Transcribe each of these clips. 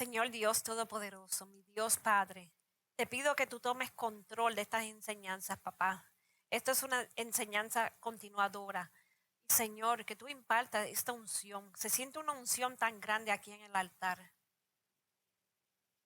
Señor Dios Todopoderoso, mi Dios Padre, te pido que tú tomes control de estas enseñanzas, papá. Esto es una enseñanza continuadora. Señor, que tú impartas esta unción. Se siente una unción tan grande aquí en el altar.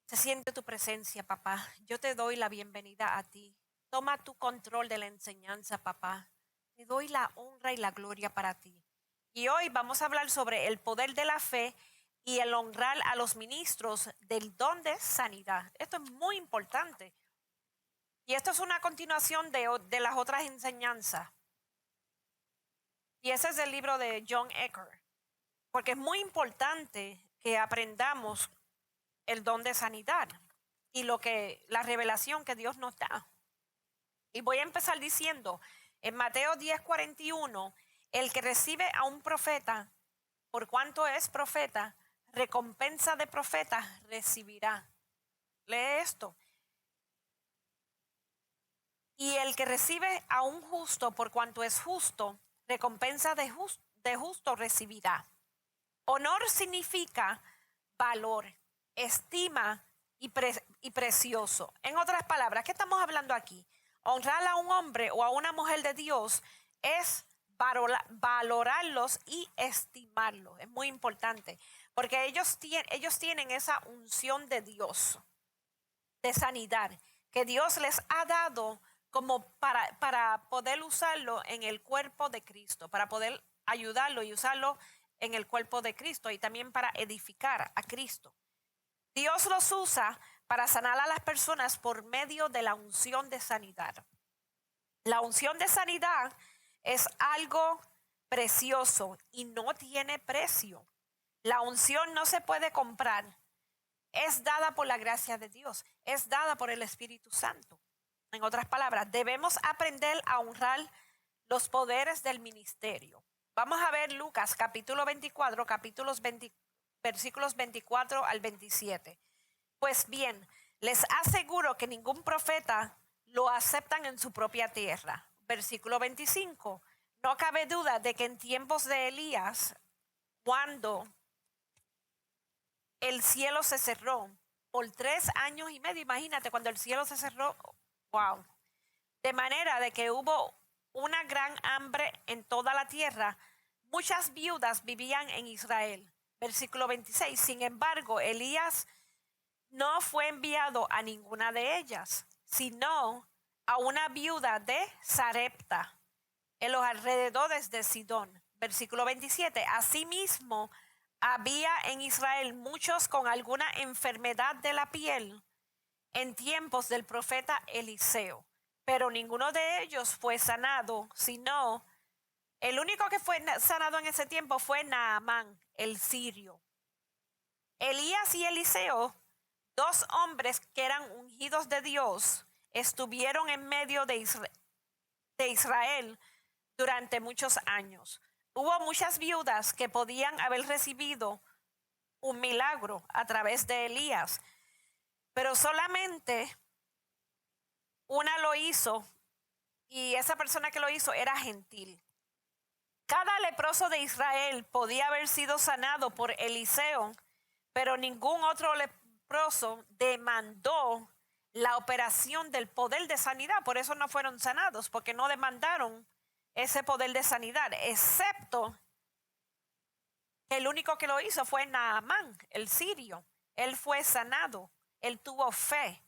Se siente tu presencia, papá. Yo te doy la bienvenida a ti. Toma tu control de la enseñanza, papá. Te doy la honra y la gloria para ti. Y hoy vamos a hablar sobre el poder de la fe y el honrar a los ministros del don de sanidad. Esto es muy importante. Y esto es una continuación de las otras enseñanzas. Y ese es el libro de John Ecker. Porque es muy importante que aprendamos el don de sanidad y la revelación que Dios nos da. Y voy a empezar diciendo, en Mateo 10:41, el que recibe a un profeta, por cuanto es profeta, recompensa de profeta recibirá. Lee esto. Y el que recibe a un justo, por cuanto es justo, recompensa de justo recibirá. Honor significa valor, estima y precioso. En otras palabras, ¿qué estamos hablando aquí? Honrar a un hombre o a una mujer de Dios es valorarlos y estimarlos. Es muy importante porque ellos tienen esa unción de Dios, de sanidad, que Dios les ha dado como para poder usarlo en el cuerpo de Cristo, para poder ayudarlo y usarlo en el cuerpo de Cristo y también para edificar a Cristo. Dios los usa para sanar a las personas por medio de la unción de sanidad. La unción de sanidad es algo precioso y no tiene precio. La unción no se puede comprar. Es dada por la gracia de Dios. Es dada por el Espíritu Santo. En otras palabras, debemos aprender a honrar los poderes del ministerio. Vamos a ver Lucas capítulo 24, versículos 24 al 27. Pues bien, les aseguro que ningún profeta lo aceptan en su propia tierra. Versículo 25. No cabe duda de que en tiempos de Elías, cuando el cielo se cerró por 3 años y medio, imagínate cuando el cielo se cerró, wow. De manera de que hubo una gran hambre en toda la tierra. Muchas viudas vivían en Israel. Versículo 26. Sin embargo, Elías no fue enviado a ninguna de ellas, sino a una viuda de Sarepta, en los alrededores de Sidón. Versículo 27. Asimismo, había en Israel muchos con alguna enfermedad de la piel en tiempos del profeta Eliseo. Pero ninguno de ellos fue sanado, sino el único que fue sanado en ese tiempo fue Naamán, el sirio. Elías y Eliseo, 2 hombres que eran ungidos de Dios, estuvieron en medio de Israel durante muchos años. Hubo muchas viudas que podían haber recibido un milagro a través de Elías, pero solamente una lo hizo y esa persona que lo hizo era gentil. Cada leproso de Israel podía haber sido sanado por Eliseo, pero ningún otro leproso demandó la operación del poder de sanidad. Por eso no fueron sanados, porque no demandaron ese poder de sanidad, excepto que el único que lo hizo fue Naamán, el sirio. Él fue sanado, él tuvo fe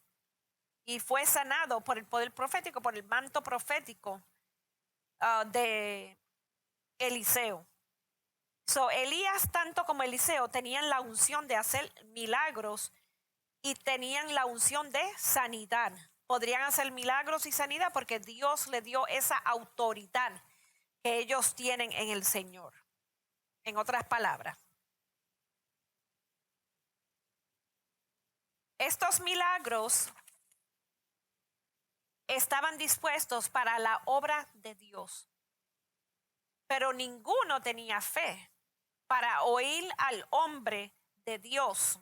y fue sanado por el poder profético, por el manto profético de Eliseo. Elías tanto como Eliseo tenían la unción de hacer milagros y tenían la unción de sanidad. Podrían hacer milagros y sanidad porque Dios le dio esa autoridad que ellos tienen en el Señor. En otras palabras, estos milagros estaban dispuestos para la obra de Dios, pero ninguno tenía fe para oír al hombre de Dios.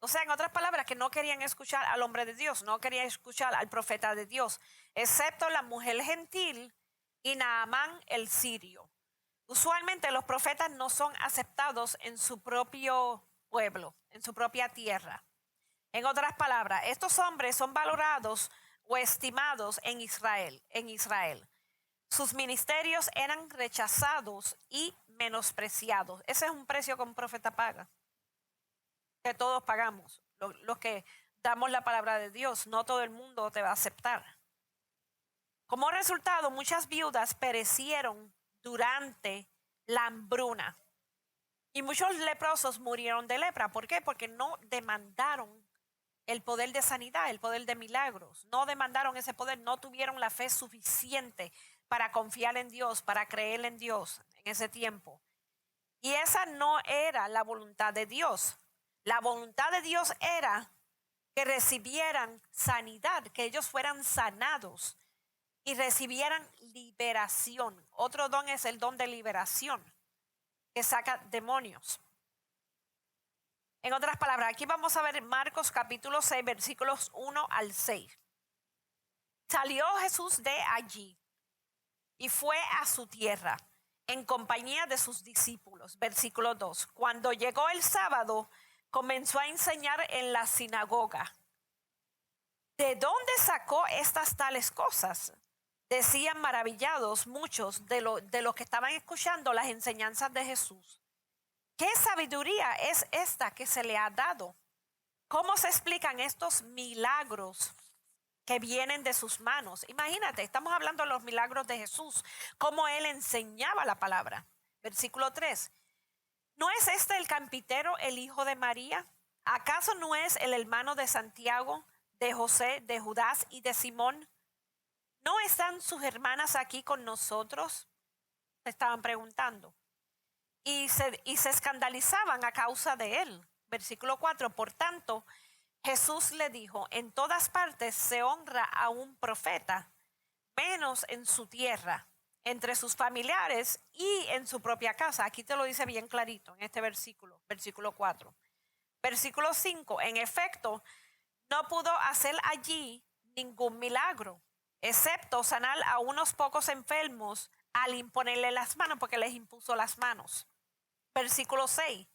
O sea, en otras palabras, que no querían escuchar al hombre de Dios, no querían escuchar al profeta de Dios, excepto la mujer gentil y Naamán el sirio. Usualmente los profetas no son aceptados en su propio pueblo, en su propia tierra. En otras palabras, estos hombres son valorados o estimados en Israel. Sus ministerios eran rechazados y menospreciados. Ese es un precio que un profeta paga, que todos pagamos, los que damos la palabra de Dios. No todo el mundo te va a aceptar. Como resultado, muchas viudas perecieron durante la hambruna y muchos leprosos murieron de lepra. ¿Por qué? Porque no demandaron el poder de sanidad, el poder de milagros. No demandaron ese poder, no tuvieron la fe suficiente para confiar en Dios, para creer en Dios en ese tiempo. Y esa no era la voluntad de Dios. La voluntad de Dios era que recibieran sanidad, que ellos fueran sanados y recibieran liberación. Otro don es el don de liberación, que saca demonios. En otras palabras, aquí vamos a ver Marcos capítulo 6, versículos 1 al 6. Salió Jesús de allí y fue a su tierra en compañía de sus discípulos. Versículo 2. Cuando llegó el sábado, comenzó a enseñar en la sinagoga. ¿De dónde sacó estas tales cosas? Decían maravillados muchos de los que estaban escuchando las enseñanzas de Jesús. ¿Qué sabiduría es esta que se le ha dado? ¿Cómo se explican estos milagros que vienen de sus manos? Imagínate, estamos hablando de los milagros de Jesús, cómo él enseñaba la palabra. Versículo 3. ¿No es este el carpintero, el hijo de María? ¿Acaso no es el hermano de Santiago, de José, de Judas y de Simón? ¿No están sus hermanas aquí con nosotros? Se estaban preguntando. Y se escandalizaban a causa de él. Versículo 4. Por tanto, Jesús le dijo: en todas partes se honra a un profeta, menos en su tierra, entre sus familiares y en su propia casa. Aquí te lo dice bien clarito en este versículo 4. Versículo 5. En efecto, no pudo hacer allí ningún milagro, excepto sanar a unos pocos enfermos al imponerle las manos, porque les impuso las manos. Versículo 6.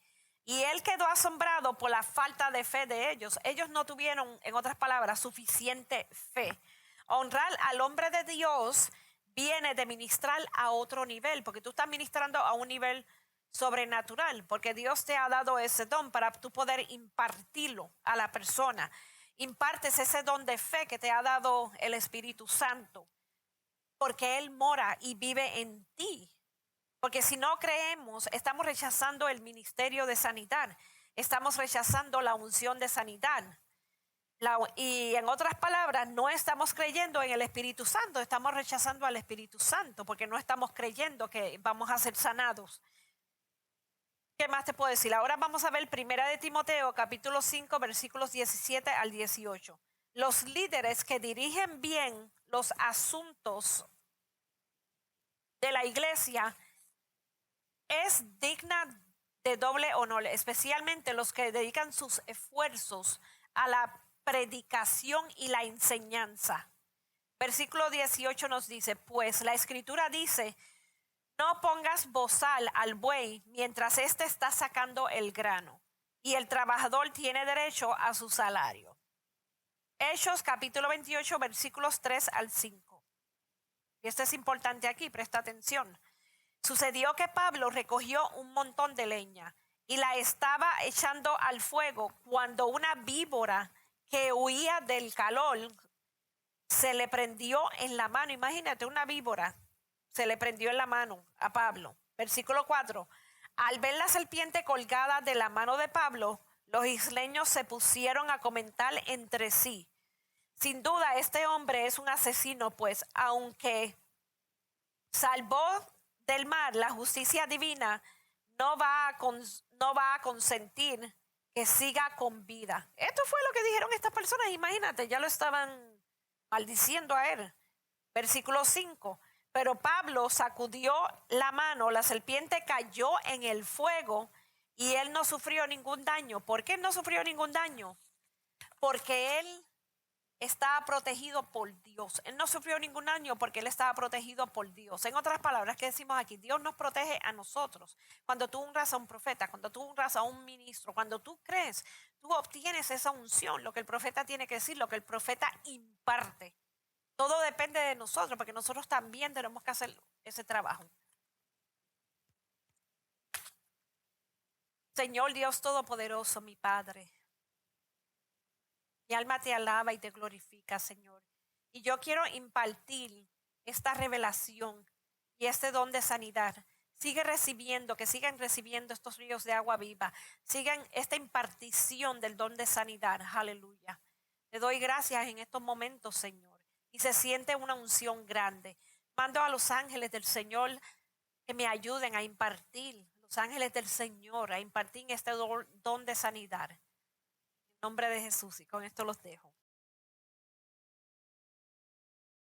Y él quedó asombrado por la falta de fe de ellos. Ellos no tuvieron, en otras palabras, suficiente fe. Honrar al hombre de Dios viene de ministrar a otro nivel, porque tú estás ministrando a un nivel sobrenatural, porque Dios te ha dado ese don para tú poder impartirlo a la persona. Impartes ese don de fe que te ha dado el Espíritu Santo, porque Él mora y vive en ti. Porque si no creemos, estamos rechazando el ministerio de sanidad, estamos rechazando la unción de sanidad. Y en otras palabras, no estamos creyendo en el Espíritu Santo, estamos rechazando al Espíritu Santo, porque no estamos creyendo que vamos a ser sanados. ¿Qué más te puedo decir? Ahora vamos a ver 1 de Timoteo, capítulo 5, versículos 17 al 18. Los líderes que dirigen bien los asuntos de la iglesia es digna de doble honor, especialmente los que dedican sus esfuerzos a la predicación y la enseñanza. Versículo 18 nos dice: pues la escritura dice: no pongas bozal al buey mientras éste está sacando el grano, y el trabajador tiene derecho a su salario. Hechos capítulo 28 versículos 3 al 5. Y esto es importante aquí, presta atención. Sucedió que Pablo recogió un montón de leña y la estaba echando al fuego cuando una víbora que huía del calor se le prendió en la mano. Imagínate, una víbora se le prendió en la mano a Pablo. Versículo 4. Al ver la serpiente colgada de la mano de Pablo, los isleños se pusieron a comentar entre sí: sin duda este hombre es un asesino, pues aunque salvó del mar la justicia divina, no va a consentir que siga con vida. Esto fue lo que dijeron estas personas. Imagínate, ya lo estaban maldiciendo a él. Versículo 5. Pero Pablo sacudió la mano, la serpiente cayó en el fuego y él no sufrió ningún daño. ¿Por qué no sufrió ningún daño? Porque él estaba protegido por Dios. Él no sufrió ningún daño porque él estaba protegido por Dios. En otras palabras, ¿qué decimos aquí? Dios nos protege a nosotros. Cuando tú honras a un profeta, cuando tú honras a un ministro, cuando tú crees, tú obtienes esa unción, lo que el profeta tiene que decir, lo que el profeta imparte. Todo depende de nosotros, porque nosotros también tenemos que hacer ese trabajo. Señor Dios Todopoderoso, mi Padre, mi alma te alaba y te glorifica, Señor. Y yo quiero impartir esta revelación y este don de sanidad. Sigue recibiendo, que sigan recibiendo estos ríos de agua viva. Sigan esta impartición del don de sanidad. Aleluya. Te doy gracias en estos momentos, Señor. Y se siente una unción grande. Mando a los ángeles del Señor que me ayuden a impartir, los ángeles del Señor, a impartir este don de sanidad. En nombre de Jesús, y con esto los dejo.